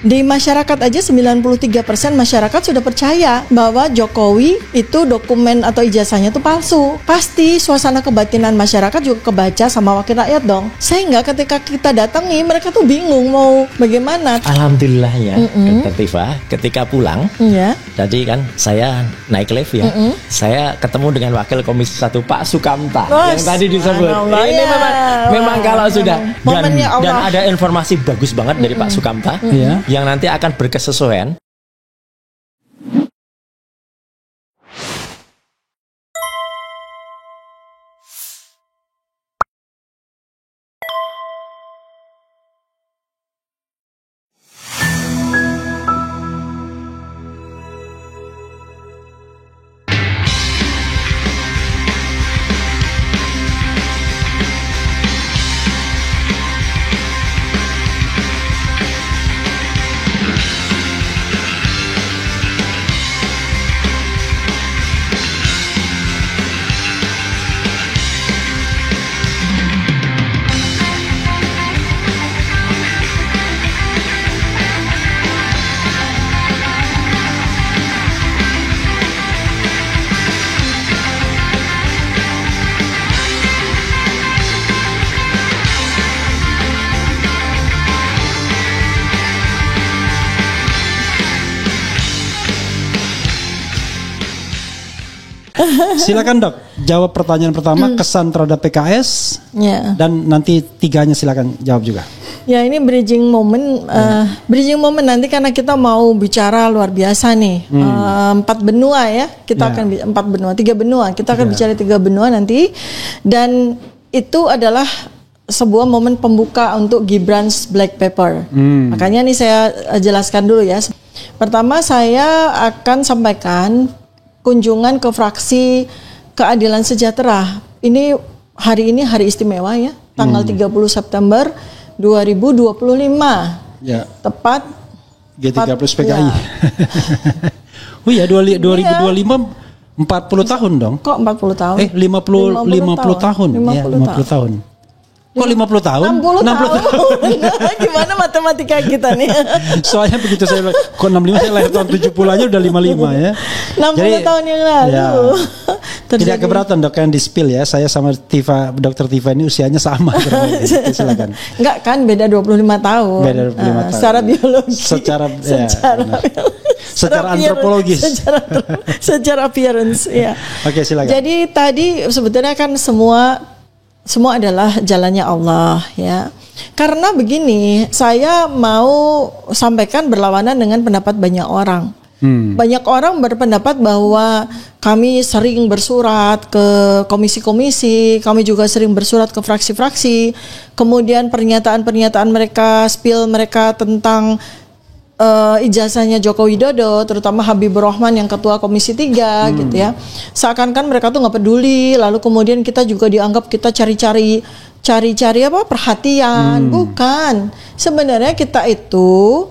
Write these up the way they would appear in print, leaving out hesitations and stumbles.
Di masyarakat aja 93% masyarakat sudah percaya bahwa Jokowi itu dokumen atau ijazahnya itu palsu. Pasti suasana kebatinan masyarakat juga kebaca sama wakil rakyat dong. Sehingga ketika kita datangi, mereka tuh bingung mau bagaimana. Alhamdulillahnya, Dr. Tifa, ketika pulang, tadi kan saya naik lift ya, saya ketemu dengan Wakil Komisi 1 Pak Sukamta yang tadi disebut. Ini memang kalau sudah dan ada informasi bagus banget dari Pak Sukamta yang nanti akan berkesesuaian. Silakan Dok, jawab pertanyaan pertama, kesan terhadap PKS, dan nanti tiganya silakan jawab juga. Ya, ini bridging moment, nanti karena kita mau bicara luar biasa nih, 4 benua ya, kita akan 4 benua, 3 benua, kita akan bicara 3 benua nanti, dan itu adalah sebuah momen pembuka untuk Gibran's Black Paper. Makanya nih saya jelaskan dulu ya. Pertama saya akan sampaikan kunjungan ke fraksi Keadilan Sejahtera. Ini hari istimewa ya, tanggal 30 September 2025. Ya. Tepat G30 PKI. Oh iya, 2025 40 tahun dong. Kok 40 tahun? 50 tahun. 50 tahun. Kok 50 tahun? 60 tahun. Gimana matematika kita nih? Soalnya begitu saya kok 65, saya lahir tahun 70 aja udah 55 ya. 60 jadi, tahun yang lalu. Ya, tidak keberatan Dok yang di-spill ya. Saya sama Dr. Tifa ini usianya sama. Silakan. Enggak kan, beda 25 tahun. Beda 25 tahun. Secara biologi. Secara antropologis. Secara appearance ya. Oke, silakan. Jadi tadi sebetulnya kan semua adalah jalannya Allah ya. Karena begini, saya mau sampaikan berlawanan dengan pendapat banyak orang. Banyak orang berpendapat bahwa kami sering bersurat ke komisi-komisi, kami juga sering bersurat ke fraksi-fraksi. Kemudian pernyataan-pernyataan mereka, spill mereka tentang ijazahnya Joko Widodo, terutama Habibur Rahman yang ketua Komisi 3 gitu ya. Seakan-akan mereka tuh nggak peduli, lalu kemudian kita juga dianggap kita cari-cari perhatian. Bukan. Sebenarnya kita itu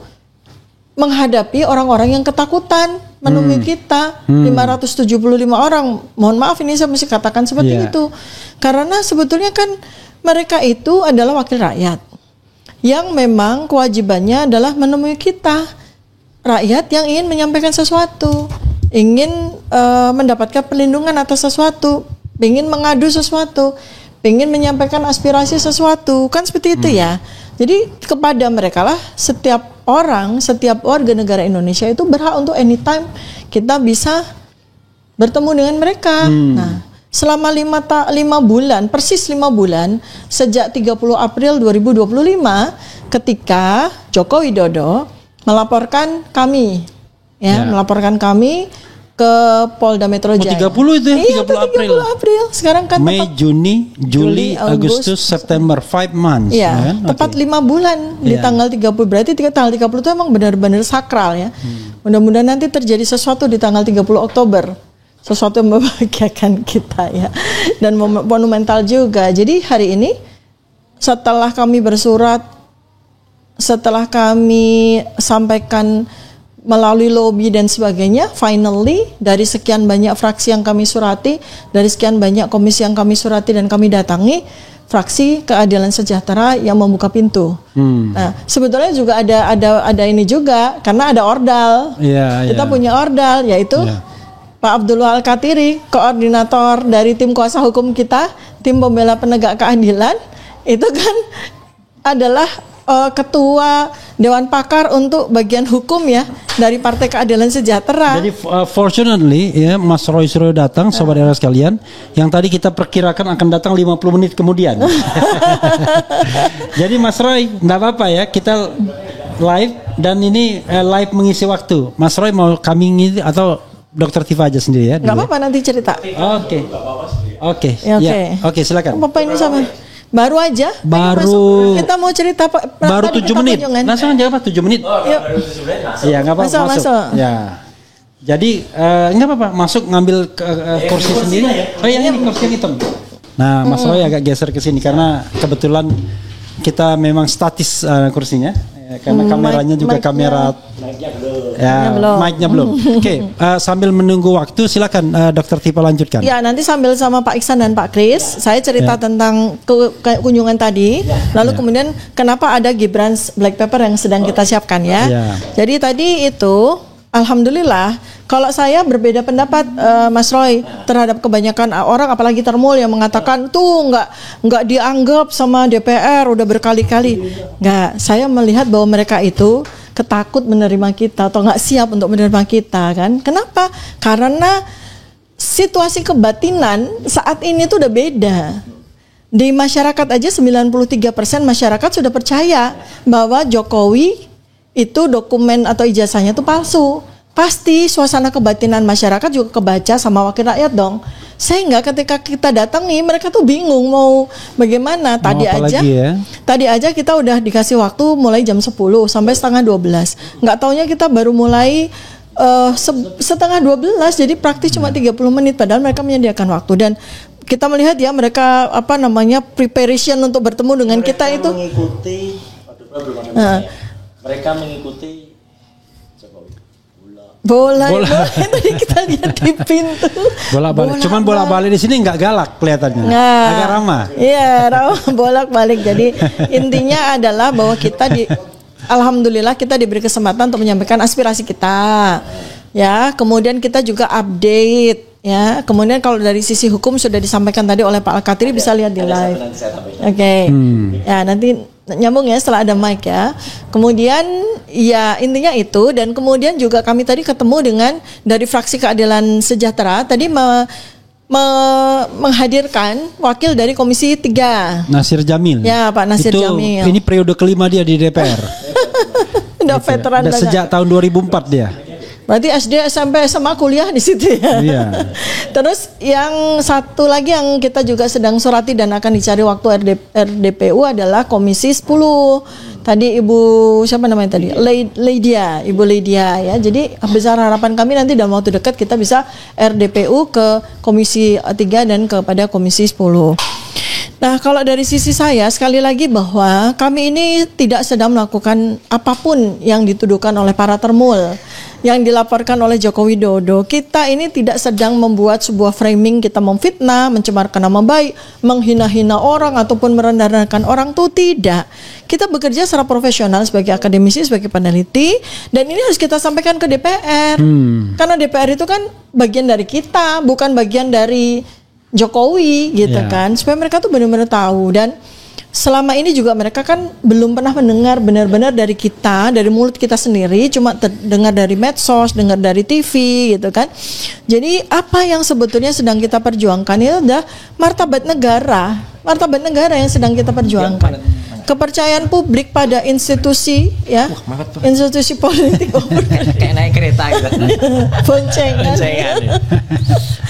menghadapi orang-orang yang ketakutan menemui kita. 575 orang. Mohon maaf ini saya mesti katakan seperti itu. Karena sebetulnya kan mereka itu adalah wakil rakyat yang memang kewajibannya adalah menemui kita, rakyat yang ingin menyampaikan sesuatu, ingin mendapatkan perlindungan atas sesuatu, ingin mengadu sesuatu, ingin menyampaikan aspirasi sesuatu, kan seperti itu ya. Jadi kepada mereka lah setiap orang, setiap warga negara Indonesia itu berhak untuk anytime kita bisa bertemu dengan mereka. Nah, selama 5 bulan, persis 5 bulan, sejak 30 April 2025, ketika Joko Widodo melaporkan kami, melaporkan kami ke Polda Metro Jaya. 30 itu ya, 30 April. Sekarang kan Mei, Juni, Juli, Agustus, September, 5 months. Ya, tepat 5 bulan di tanggal 30. Berarti tanggal 30 itu emang benar-benar sakral ya. Mudah-mudahan nanti terjadi sesuatu di tanggal 30 Oktober. Sesuatu yang membahagiakan kita ya. Dan monumental juga. Jadi hari ini setelah kami bersurat, setelah kami sampaikan melalui lobby dan sebagainya, finally dari sekian banyak fraksi yang kami surati, dari sekian banyak komisi yang kami surati dan kami datangi, fraksi Keadilan Sejahtera yang membuka pintu. Nah, sebetulnya juga ada ini juga karena ada ordal. Kita punya ordal, yaitu Pak Abdul Al-Katiri, koordinator dari tim kuasa hukum kita, tim pembela penegak keadilan, itu kan adalah ketua Dewan Pakar untuk bagian hukum ya dari Partai Keadilan Sejahtera. Jadi fortunately ya Mas Roy Suryo datang, sobat era sekalian, yang tadi kita perkirakan akan datang 50 menit kemudian. Jadi Mas Roy, enggak apa-apa ya, kita live dan ini live mengisi waktu. Mas Roy mau kami ngisi atau Dokter Tifa aja sendiri ya? Enggak apa-apa, nanti cerita. Oke, silakan. Bapak ini sama baru aja. Kita mau cerita baru 7 menit. Langsung aja apa 7 menit? Baru 7 menit. Iya, enggak apa-apa masuk. Ya. Jadi enggak apa-apa masuk ngambil kursi sendiri. Oh iya, ini kursi yang hitam. Nah, Mas Roy agak geser ke sini karena kebetulan kita memang statis kursinya. Karena kameranya juga kamera mic-nya belum. Oke, sambil menunggu waktu silakan Dokter Tifa lanjutkan. Ya, nanti sambil sama Pak Iksan dan Pak Kris saya cerita tentang kunjungan tadi, lalu kemudian kenapa ada Gibran's Black Paper yang sedang kita siapkan ya. Jadi tadi itu alhamdulillah, kalau saya berbeda pendapat Mas Roy terhadap kebanyakan orang, apalagi Termul yang mengatakan tuh nggak dianggap sama DPR udah berkali-kali. Nggak, saya melihat bahwa mereka itu ketakut menerima kita atau nggak siap untuk menerima kita kan. Kenapa? Karena situasi kebatinan saat ini tuh udah beda. Di masyarakat aja 93% masyarakat sudah percaya bahwa Jokowi itu dokumen atau ijazahnya itu palsu. Pasti suasana kebatinan masyarakat juga kebaca sama wakil rakyat dong. Sehingga ketika kita datangi mereka tuh bingung mau bagaimana. Tadi aja kita udah dikasih waktu mulai jam 10 sampai setengah 12. Nggak taunya kita baru mulai setengah 12, jadi praktis cuma 30 menit padahal mereka menyediakan waktu. Dan kita melihat ya mereka preparation untuk bertemu dengan kita itu mengikuti mereka mengikuti bola. Tadi kita lihat di pintu. Bolak-balik. Cuman bolak-balik di sini nggak galak kelihatannya. Agak ramah. Iya, ramah bolak-balik. Jadi intinya adalah bahwa kita alhamdulillah kita diberi kesempatan untuk menyampaikan aspirasi kita. Ya, kemudian kita juga update. Ya, kemudian kalau dari sisi hukum sudah disampaikan tadi oleh Pak Al-Katiri, bisa lihat di live. Oke. Ya, nanti nyambung ya setelah ada mic ya. Kemudian ya intinya itu, dan kemudian juga kami tadi ketemu dengan dari fraksi Keadilan Sejahtera tadi menghadirkan wakil dari Komisi 3. Nasir Jamil. Ya, Pak Nasir Jamil. Ini periode kelima dia di DPR. Udah veteran banget. Sejak tahun 2004 dia. Berarti SD, SMP, SMA, kuliah di situ ya. Iya. Terus yang satu lagi yang kita juga sedang surati dan akan dicari waktu RDPU adalah Komisi 10. Tadi Ibu siapa namanya tadi? Ibu Lydia ya. Jadi besar harapan kami nanti dalam waktu dekat kita bisa RDPU ke Komisi 3 dan kepada Komisi 10. Nah, kalau dari sisi saya sekali lagi bahwa kami ini tidak sedang melakukan apapun yang dituduhkan oleh para Termul, yang dilaporkan oleh Joko Widodo. Kita ini tidak sedang membuat sebuah framing kita memfitnah, mencemarkan nama baik, menghina-hina orang ataupun merendahkan orang, tuh tidak. Kita bekerja secara profesional sebagai akademisi, sebagai peneliti, dan ini harus kita sampaikan ke DPR. Karena DPR itu kan bagian dari kita, bukan bagian dari Jokowi gitu kan, supaya mereka tuh benar-benar tahu. Dan selama ini juga mereka kan belum pernah mendengar benar-benar dari kita, dari mulut kita sendiri, cuma dengar dari medsos, dengar dari TV gitu kan. Jadi apa yang sebetulnya sedang kita perjuangkan itu adalah martabat negara yang sedang kita perjuangkan. Kepercayaan publik pada institusi ya, institusi politik. Kayak naik kereta gitu. Boncengan.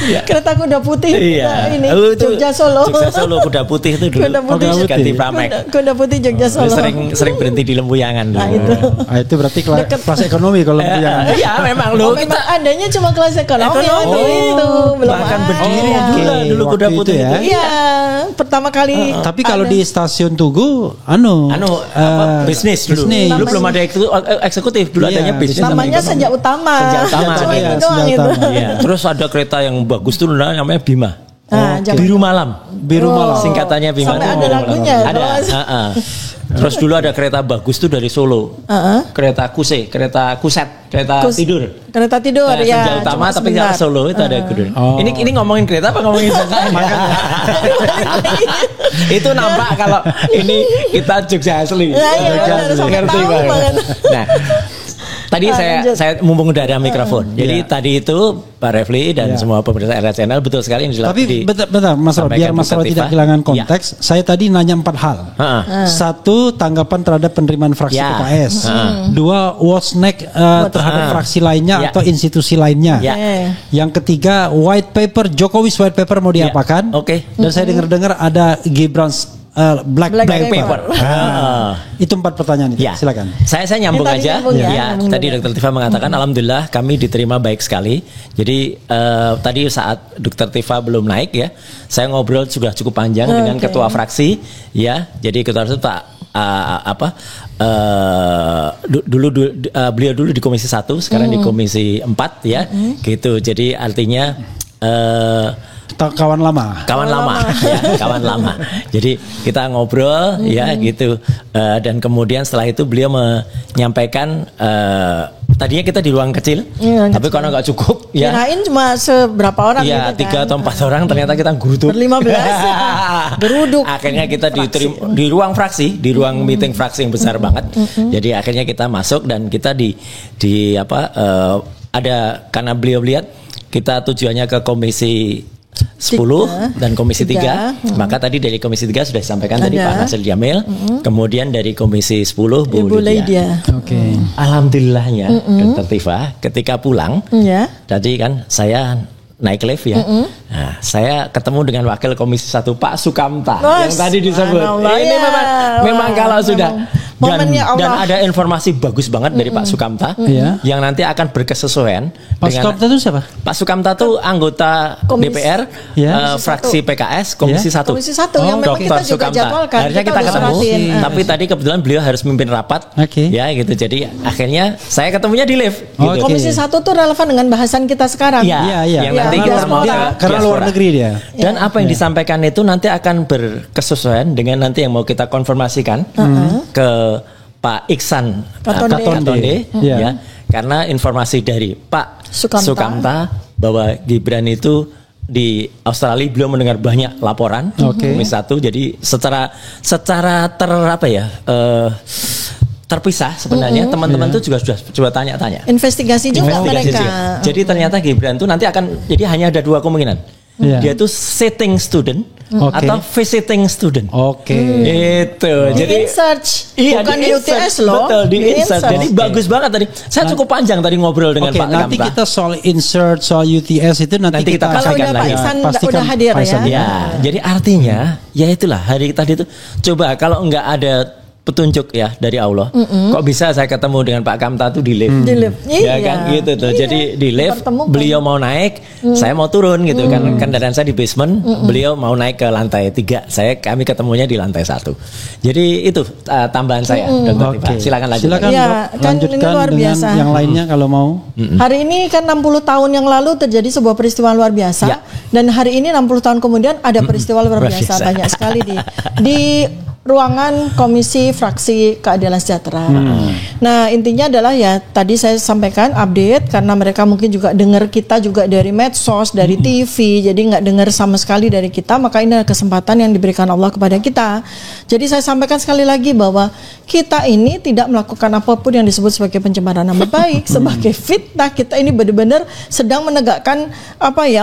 Kereta kuda putih. Iya. Ini Jogja Solo. Kuda putih itu dulu. Kuda putih ganti Pramek. Kuda putih Jogja Solo. Sering berhenti di Lempuyangan dulu. Nah, itu berarti kelas ekonomi kalau Lempuyangan. Iya, memang loh. Memang adanya cuma kelas ekonomi itu belum akan berdiri dulu kuda putih ya. Iya, pertama kali. Tapi kalau di stasiun Tugu bisnis dulu. Dulu belum ada eksekutif, dulu adanya bisnis. Namanya senja utama. Terus ada kereta yang bagus tuh namanya Bima. Biru Malam. Singkatannya Bima. Sampai ada lagunya. Ada. Terus dulu ada kereta bagus tuh dari Solo. Kereta Kuset. Tidur. Kereta tidur ya. Senja utama tapi nggak Solo itu ada tidur. Ini ngomongin kereta apa ngomongin kereta? Itu nampak kalau ini kita Jogja asli. Ngerti banget. Nah, tadi saya mumpung udah ada mikrofon. Jadi tadi itu Pak Refli dan semua pemirsa RRI Channel betul sekali yang Tapi bentar Mas Roy, biar Mas Roy tidak kehilangan konteks, saya tadi nanya 4 hal. Satu, tanggapan terhadap penerimaan fraksi PKS. Dua, what's next terhadap fraksi lainnya atau institusi lainnya. Yang ketiga, Jokowi's white paper mau diapakan? Dan saya dengar ada Gibran's Black paper. Itu 4 pertanyaan itu. Silakan. Saya nyambung aja. Tadi Dr. Tifa mengatakan alhamdulillah kami diterima baik sekali. Jadi tadi saat Dr. Tifa belum naik ya, saya ngobrol sudah cukup panjang dengan ketua fraksi ya. Jadi ketua fraksi Pak beliau dulu di Komisi 1, sekarang di Komisi 4 ya. Gitu. Jadi artinya kawan lama. Jadi kita ngobrol ya gitu. Dan kemudian setelah itu beliau menyampaikan tadinya kita di ruang kecil, tapi karena nggak cukup ya. Kirain cuma seberapa orang ya, gitu 3 atau 4 orang, ternyata kita geruduk. 15 geruduk. Akhirnya kita diterima di ruang fraksi, di ruang meeting fraksi yang besar banget. Jadi akhirnya kita masuk dan kita ada karena beliau lihat kita tujuannya ke Komisi 10 dan Komisi 3. Maka tadi dari Komisi 3 sudah disampaikan tadi Pak Nasir Jamil. Kemudian dari Komisi 10 Bu Lydia. Alhamdulillahnya Dr. Tifa ketika pulang tadi kan saya naik lift ya. Nah, saya ketemu dengan Wakil Komisi 1 Pak Sukamta yang tadi disebut. Ini memang kalau sudah dan ada informasi bagus banget dari Pak Sukamta yang nanti akan berkesesuaian. Pak Sukamta itu siapa? Pak Sukamta itu anggota DPR fraksi PKS Komisi 1. Komisi 1 yang memang kita juga jadwalkan. Akhirnya kita ketemu. Tapi tadi kebetulan beliau harus memimpin rapat. Ya gitu. Jadi akhirnya saya ketemunya di lift. Gitu. Komisi 1 tuh relevan dengan bahasan kita sekarang. Yang nanti kita mau karena luar negeri dia. Dan apa yang disampaikan itu nanti akan berkesesuaian dengan nanti yang mau kita konfirmasikan ke Pak Iksan Katonde ya. Karena informasi dari Pak Sukamta bahwa Gibran itu di Australia beliau mendengar banyak laporan Komisi 1. Jadi secara terpisah sebenarnya teman-teman itu juga sudah coba tanya-tanya. Investigasi juga mereka. Jadi ternyata Gibran itu nanti akan hanya ada 2 kemungkinan. Dia itu sitting student atau visiting student. Itu. Jadi search bukan di UTS loh. Betul, di insert. Jadi bagus banget tadi. Saya cukup panjang tadi ngobrol dengan Pak nanti Kamta. Kita soal insert, soal UTS itu nanti kita pastikan lagi. Udah hadir ya. Jadi artinya ya itulah hari tadi itu coba kalau enggak ada petunjuk ya dari Allah. Kok bisa saya ketemu dengan Pak Kamta tuh di lift? Ya kan gitu tuh. Jadi di lift beliau mau naik, saya mau turun gitu kan. Kendaraan saya di basement, beliau mau naik ke lantai 3. Kami ketemunya di lantai 1. Jadi itu tambahan saya. Silakan lanjut. Silakan lanjutkan dengan yang lainnya kalau mau. Hari ini kan 60 tahun yang lalu terjadi sebuah peristiwa luar biasa dan hari ini 60 tahun kemudian ada peristiwa luar biasa banyak sekali di ruangan Komisi Fraksi Keadilan Sejahtera. Nah intinya adalah ya tadi saya sampaikan update karena mereka mungkin juga dengar kita juga dari medsos, dari TV, jadi nggak dengar sama sekali dari kita, maka ini adalah kesempatan yang diberikan Allah kepada kita. Jadi saya sampaikan sekali lagi bahwa kita ini tidak melakukan apapun yang disebut sebagai pencemaran nama baik, sebagai fitnah. Kita ini benar-benar sedang menegakkan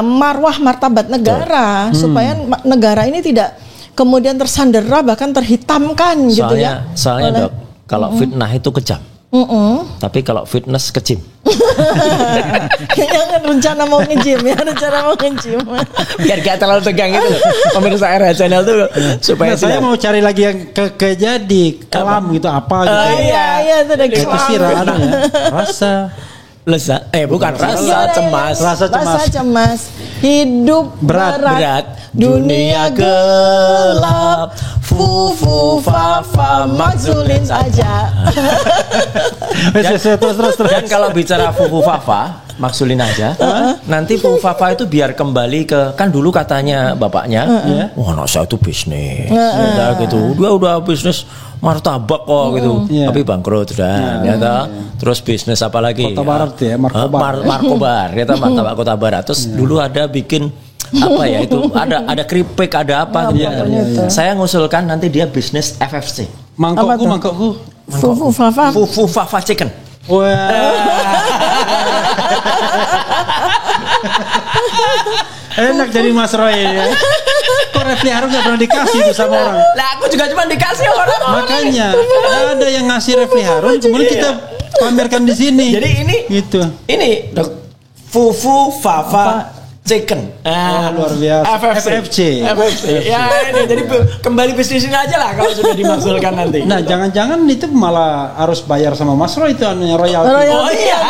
marwah martabat negara supaya negara ini tidak kemudian tersandera bahkan terhitamkan gitu ya. Soalnya Dok, kalau fitnah itu kejam. Tapi kalau fitness kecim. Jangan rencana mau nge-gym ya, Biar gak terlalu tegang itu. Pemirsa RRI Channel tuh supaya saya mau cari lagi yang jadi kelam gitu apa gitu. Iya itu ada kelam. Rasa rasa cemas. Hidup berat, dunia gelap, Fufu Fafa maksulin saja. Terus. Dan kalau bicara Fufu Fafa maksulin aja, nanti Fufu Fafa itu biar kembali ke, kan dulu katanya bapaknya, wah anak saya itu bisnis, gitu, dia udah bisnis martabak kok gitu, tapi bangkrut sudah, terus bisnis apa lagi? Kota Barat ya, Markobar, ya martabak Kota Barat. Terus dulu ada bikin apa ya itu, ada keripik, ada apa gitu. Saya ngusulkan nanti dia bisnis FFC. Mangkokku. Fufu Fafa Chicken. Wah. Enak jadi Mas Roy ya. Kok Refli Harun gak pernah dikasih itu sama orang? Lah aku juga cuma dikasih orang. Makanya ada yang ngasih Refli Harun, kemudian kita pamerkan di sini. Jadi ini gitu. Ini Fufu Fafa Chicken. Luar biasa. FFC. Ya ini jadi kembali bisnisnya aja lah kalau sudah dimaksudkan nanti. Nah jangan-jangan itu malah harus bayar sama Mas Roy itu royalti. Oh iya.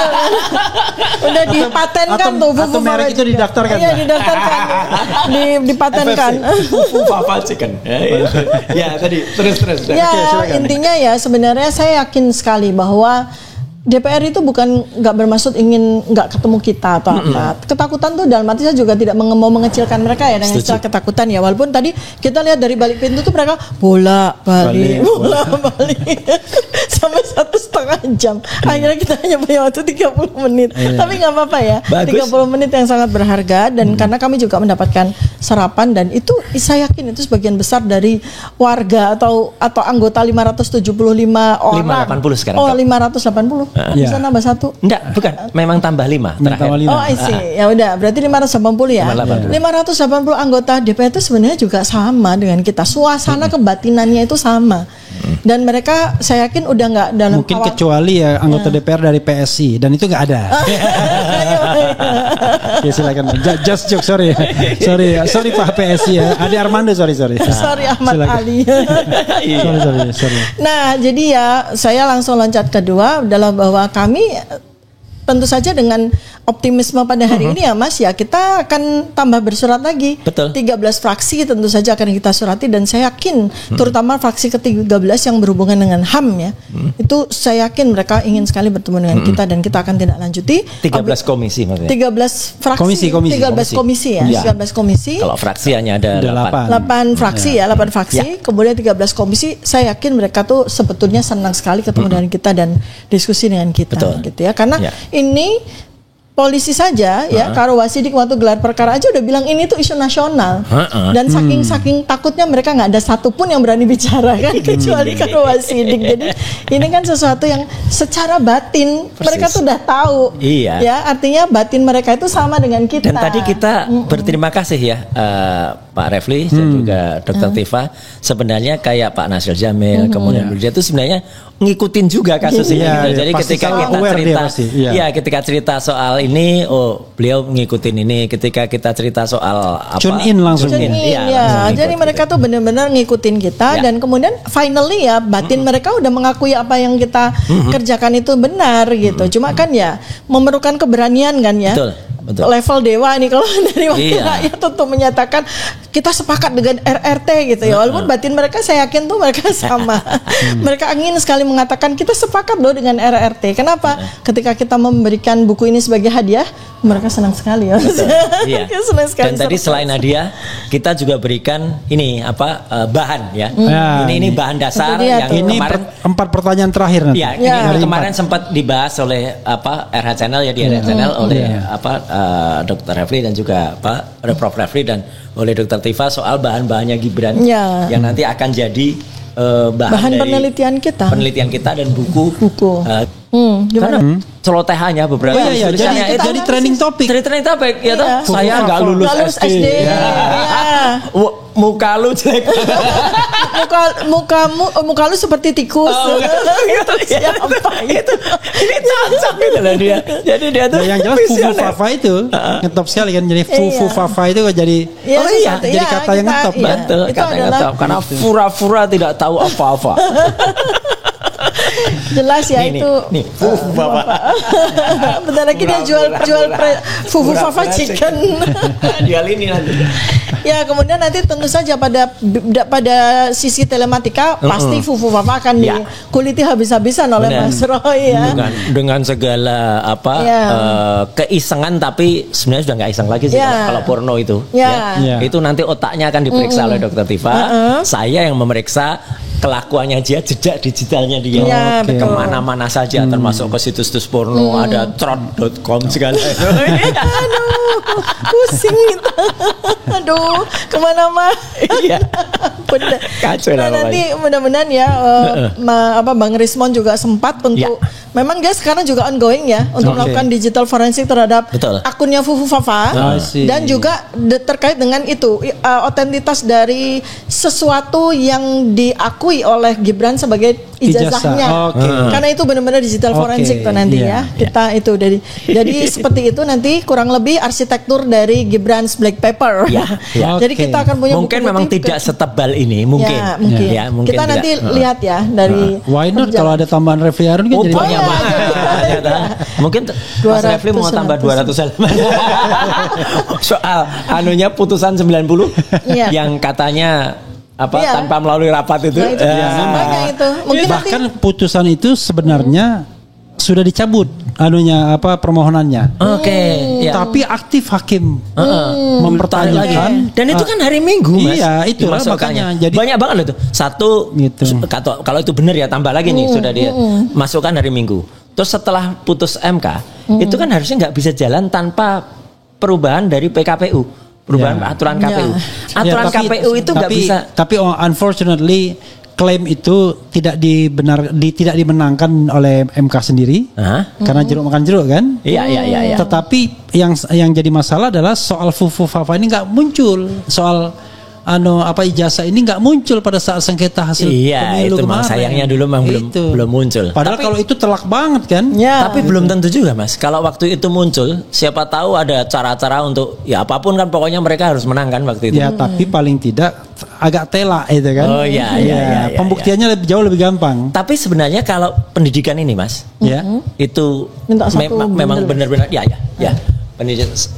Udah dipatenkan tuh. Atau merek itu didaftarkan. Iya didaftarkan. Dipatenkan. Fufu Fafa Chicken. Ya tadi terus. Ya intinya ya sebenarnya saya yakin sekali bahwa DPR itu bukan nggak bermaksud ingin nggak ketemu kita atau apa. Ketakutan tuh dalam arti saya juga tidak mau mengecilkan mereka ya dengan istilah ketakutan ya. Walaupun tadi kita lihat dari balik pintu tuh mereka bolak-balik sampai 1,5 jam. Akhirnya kita hanya punya waktu 30 menit. Tapi nggak apa-apa ya. Bagus. 30 menit yang sangat berharga dan karena kami juga mendapatkan sarapan dan itu saya yakin itu sebagian besar dari warga atau anggota 575 orang. 580 sekarang. Oh 580. Bisa nambah 1? Enggak, bukan. Memang tambah 5 terakhir. Oh, I see. Ya udah, berarti 580 ya. 580 anggota DPR itu sebenarnya juga sama dengan kita. Suasana kebatinannya itu sama. Dan mereka saya yakin udah nggak dalam mungkin kecuali ya anggota DPR dari PSI dan itu nggak ada. Ya silakan. Just joke, sorry Pak PSI ya. Adi Armando sorry. Sorry Ahmad silakan. Ali. sorry. Nah jadi ya saya langsung loncat kedua adalah bahwa kami tentu saja dengan optimisme pada hari ini ya Mas ya kita akan tambah bersurat lagi. Betul. 13 fraksi tentu saja akan kita surati dan saya yakin terutama fraksi ke-13 yang berhubungan dengan HAM ya. Itu saya yakin mereka ingin sekali bertemu dengan kita dan kita akan tindak lanjuti. 13 komisi maksudnya. 13 fraksi. 13 komisi ya. 13 komisi. Kalau fraksi hanya ada 8 fraksi ya, 8 fraksi. Kemudian 13 komisi. Saya yakin mereka tuh sebetulnya senang sekali ketemu dengan kita dan diskusi dengan kita. Betul. Gitu ya. Karena ini polisi saja ya Karo Wasidik waktu gelar perkara aja udah bilang ini tuh isu nasional dan saking takutnya mereka nggak ada satupun yang berani bicara kan kecuali Karo Wasidik. Jadi ini kan sesuatu yang secara batin mereka tuh udah tahu ya artinya batin mereka itu sama dengan kita. Dan tadi kita berterima kasih ya Pak Refli dan juga Dr. Tifa sebenarnya kayak Pak Nasir Jamil kemudian dia itu sebenarnya ngikutin juga kasus ini gitu. Jadi ketika kita cerita ketika cerita soal ini beliau ngikutin ini, ketika kita cerita soal apa tune in langsung jadi mereka tuh benar-benar ngikutin kita dan kemudian finally ya batin mereka udah mengakui apa yang kita kerjakan itu benar gitu. Cuma kan ya memerlukan keberanian kan ya. Betul. Level dewa nih kalau dari wakil rakyat tentu menyatakan kita sepakat dengan RRT gitu ya. Walaupun batin mereka saya yakin tuh mereka sama. Mereka ingin sekali mengatakan kita sepakat loh dengan RRT. Kenapa? Ketika kita memberikan buku ini sebagai hadiah, mereka senang sekali ya. Senang sekali. Dan tadi selain hadiah, kita juga berikan ini bahan ya. Ini bahan dasar yang ini kemarin 4 pertanyaan terakhir nanti. Ini kemarin sempat dibahas oleh RH Channel ya di RH Channel oleh Dr. Refli dan juga Prof. Refli dan oleh Dr. Tifa soal bahan-bahannya Gibran yang nanti akan jadi bahan penelitian kita dan buku. Karena celotehannya beberapa jadi trending topik. Trending topik ya toh. Saya nggak lulus SD. Muka lu jelek. muka lu seperti tikus. Siapa itu? Ini cocok gitu loh dia. Jadi dia tuh yang jelas Fufu Fafa itu ngetop sekali kan. Jadi Fufu Fafa itu jadi jadi kata yang ngetop. Betul, kata yang ngetop karena fura-fura tidak tahu apa-apa. Jelas ya itu. Nih, Fufu Fafa. Bentar lagi dia jual Fufu Fafa chicken. Jual ini nanti. Ya, kemudian nanti tentu saja pada sisi telematika pasti Fufu Fafa akan dikuliti habis-habisan oleh Mas Roy ya. Dengan segala keisengan, tapi sebenarnya sudah nggak iseng lagi sih kalau porno itu. Itu nanti otaknya akan diperiksa oleh Dokter Tifa. Saya yang memeriksa kelakuannya dia, jejak digitalnya dia kemana-mana saja, termasuk ke situs-situs porno, ada trot.com segala. Aduh, pusing itu. Aduh, kemana-mana. Iya. Benar. Kacau lah. Nanti mudah-mudahan ya Bang Rismon juga sempat untuk memang dia sekarang juga ongoing ya untuk melakukan digital forensik terhadap akunnya Fufu Fafa dan juga terkait dengan itu otentitas dari sesuatu yang diakui oleh Gibran sebagai ijazahnya. Karena itu benar-benar digital forensik tuh nanti kita itu jadi seperti itu nanti kurang lebih arsitektur dari Gibran's Black Paper. Jadi kita akan punya mungkin memang tidak setebal ini mungkin. Mungkin kita nanti lihat ya dari why not kalau ada tambahan Refli Harun kan jadi banyak banget. Mungkin Mas Refli mau tambah 200 halaman. Soal anunya putusan 90 yang katanya tanpa melalui rapat itu. Itu. Mungkin bahkan putusan itu sebenarnya sudah dicabut permohonannya. Tapi aktif hakim mempertanyakan. Dan itu kan hari Minggu, Mas. Iya, itu makanya. Jadi banyak banget loh itu. Satu gitu. Kalau itu benar ya tambah lagi nih sudah dia masukkan hari Minggu. Terus setelah putus MK, itu kan harusnya nggak bisa jalan tanpa perubahan dari PKPU. Perubahan aturan KPU. Aturan KPU itu nggak bisa. Tapi unfortunately klaim itu tidak dimenangkan oleh MK sendiri karena jeruk makan jeruk kan. Iya. Tetapi yang jadi masalah adalah soal Fufu Fafa ini nggak muncul, soal ijazah ini nggak muncul pada saat sengketa hasil pemilu itu kemarin. Sayangnya dulu memang belum muncul. Padahal kalau itu telak banget kan. Tapi belum tentu juga, Mas. Kalau waktu itu muncul, siapa tahu ada cara-cara untuk apapun kan pokoknya mereka harus menang kan waktu itu. Ya, tapi paling tidak agak telak itu kan. Pembuktiannya jauh lebih gampang. Tapi sebenarnya kalau pendidikan ini, Mas, itu memang benar-benar ya.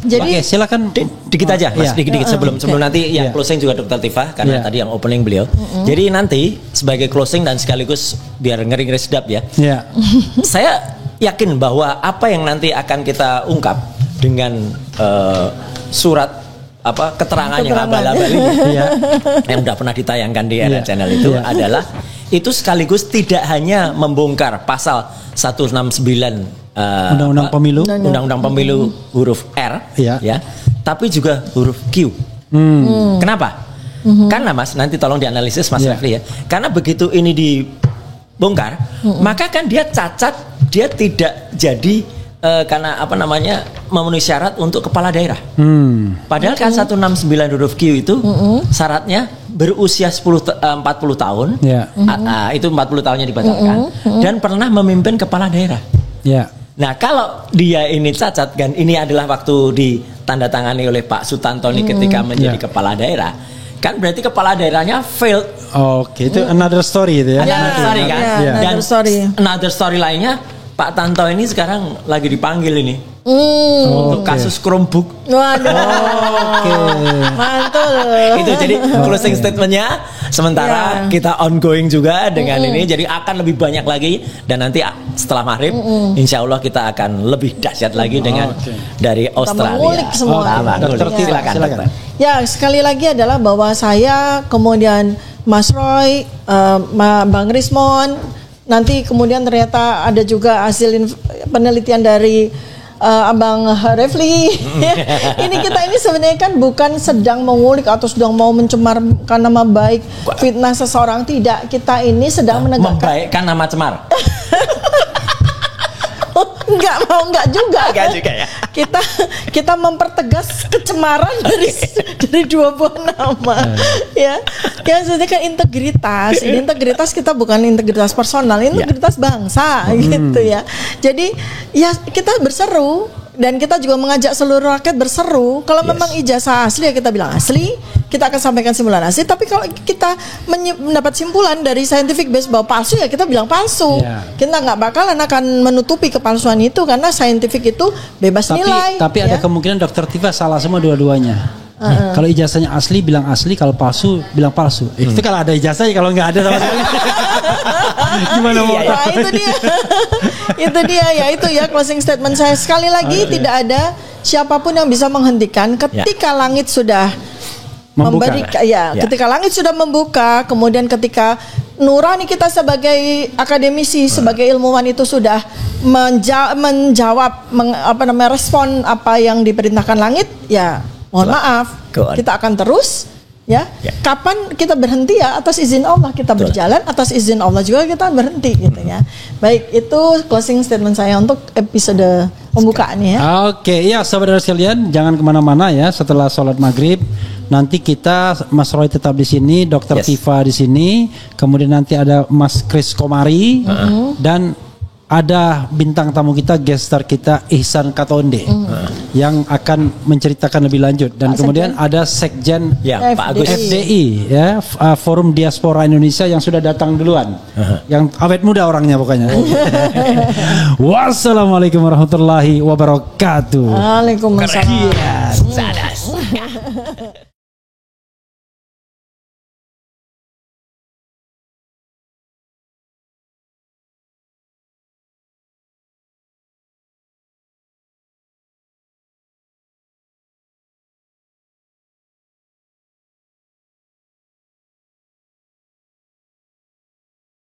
Jadi silakan dikit aja Mas, dikit sebelum nanti yang closing juga Dokter Tifa karena tadi yang opening beliau. Jadi nanti sebagai closing dan sekaligus biar ngeri-ngeri sedap ya. Saya yakin bahwa apa yang nanti akan kita ungkap dengan surat keterangan yang abal-abal ini yang udah pernah ditayangkan di RRI Channel itu adalah itu sekaligus tidak hanya membongkar pasal 169 Undang-Undang Pemilu huruf R tapi juga huruf Q. Kenapa? Karena Mas nanti tolong dianalisis Mas Refli ya. Karena begitu ini dibongkar, maka kan dia cacat, dia tidak jadi karena memenuhi syarat untuk kepala daerah. Padahal kan 169 huruf Q itu syaratnya berusia 40 tahun. Itu 40 tahunnya dibatalkan dan pernah memimpin kepala daerah. Nah kalau dia ini cacat kan, ini adalah waktu ditandatangani oleh Pak Sutanto ini ketika menjadi kepala daerah, kan berarti kepala daerahnya failed. Itu another story itu ya. Another story kan. Dan another story lainnya Pak Tanto ini sekarang lagi dipanggil ini untuk kasus Chromebook. Mantul. Itu jadi closing statementnya. Sementara kita ongoing juga dengan ini, jadi akan lebih banyak lagi dan nanti setelah maghrib, insya Allah kita akan lebih dahsyat lagi dengan dari Australia. Mengulik semua. Silakan. Ya sekali lagi adalah bahwa saya kemudian Mas Roy, Bang Rismon. Nanti kemudian ternyata ada juga hasil penelitian dari Abang Refli. Ini kita ini sebenarnya kan bukan sedang mengulik atau sedang mau mencemarkan nama baik, fitnah seseorang, tidak. Kita ini sedang menegakkan membaikkan nama cemar. Enggak juga ya. Kita mempertegas kecemaran dari dua buah nama. Ya sebenarnya kan integritas. Ini integritas kita bukan integritas personal, integritas bangsa gitu ya. Jadi ya kita berseru dan kita juga mengajak seluruh rakyat berseru. Kalau memang ijazah asli ya kita bilang asli, kita akan sampaikan simpulan asli. Tapi kalau kita mendapat simpulan dari scientific base bahwa palsu, ya kita bilang palsu. Kita nggak bakalan akan menutupi kepalsuan itu karena scientific itu bebas nilai. Tapi ada kemungkinan Dokter Tifa salah semua dua-duanya. Kalau ijazahnya asli bilang asli, kalau palsu bilang palsu. Itu kalau ada ijazahnya, kalau nggak ada sama sekali. Gimana mau? Nah, itu dia ya, itu ya closing statement saya. Sekali lagi, tidak ada siapapun yang bisa menghentikan ketika langit sudah ketika langit sudah membuka, kemudian ketika nurani kita sebagai akademisi, sebagai ilmuwan itu sudah menjawab, respon apa yang diperintahkan langit, ya mohon maaf, kita akan terus kapan kita berhenti ya atas izin Allah kita berjalan, atas izin Allah juga kita berhenti gitu ya. Baik, itu closing statement saya untuk episode pembukaannya ya. Oke, ya saudara sekalian, jangan kemana-mana ya. Setelah sholat maghrib nanti kita, Mas Roy tetap di sini, Dokter Tifa di sini, kemudian nanti ada Mas Kris Komari dan ada bintang tamu kita, guest star kita Ihsan Katonde yang akan menceritakan lebih lanjut, dan kemudian ada Sekjen Pak Agus FDI ya, Forum Diaspora Indonesia yang sudah datang duluan, yang awet muda orangnya pokoknya. Wassalamualaikum warahmatullahi wabarakatuh. Waalaikumsalam.